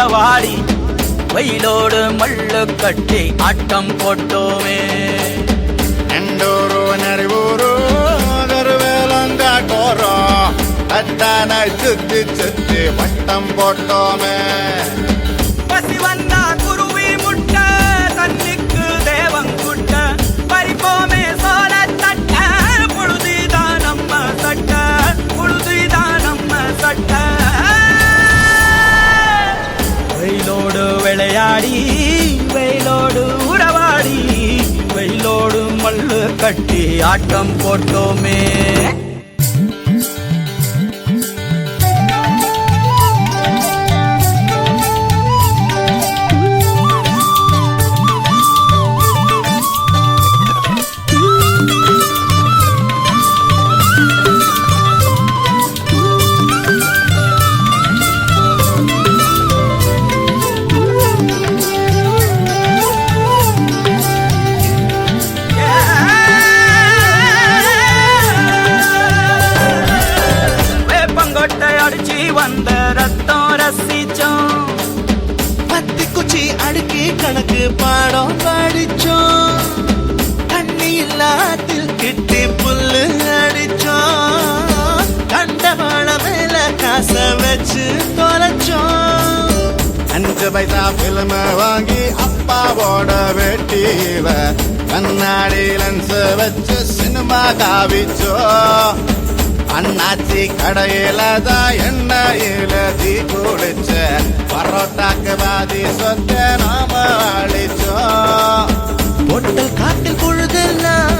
உறவாடி வெயிலோடு மல்லு கட்டி ஆட்டம் போட்டோமே. எண்டூரு நரிவூரு கருவேலங்காட்டோரம் தட்டான சுத்தி சுத்தி வட்டம் போட்டோமே. பசி வந்தா குருவி முட்ட தண்ணிக்கு தேவங்குட்ட பறிப்போமே சோழ தட்ட பொழுதுதான் நம்ம சட்ட பொழுதுதான் நம்ம சட்ட. வெயிலோடு விளையாடி வெயிலோடு உறவாடி வெயிலோடு மல்லு கட்டி ஆட்டம் போட்டோமே. வந்த ரத்தம் ரசிச்சோம் பத்தி குச்சி அடுக்கி கணக்கு பாடம் படிச்சோம். தண்ணி இல்லாத்தில் கிட்டி புல்லு அடிச்சோம். கண்டவாள மேல காச வச்சு தொலைச்சோம். 5 பைசா பிலிம் வாங்கி அப்பாவோட வெட்டியில கண்ணாடி லென்ஸ் வச்சு சினிமா காவிச்சோம். அண்ணாச்சி கடையில தான் எண்ணெயில தீ குடிச்ச பரோட்டாக்கு பாதி சொத்த நாம அழிச்சோம். பொட்டல் காட்டில் பொழுதெல்லாம்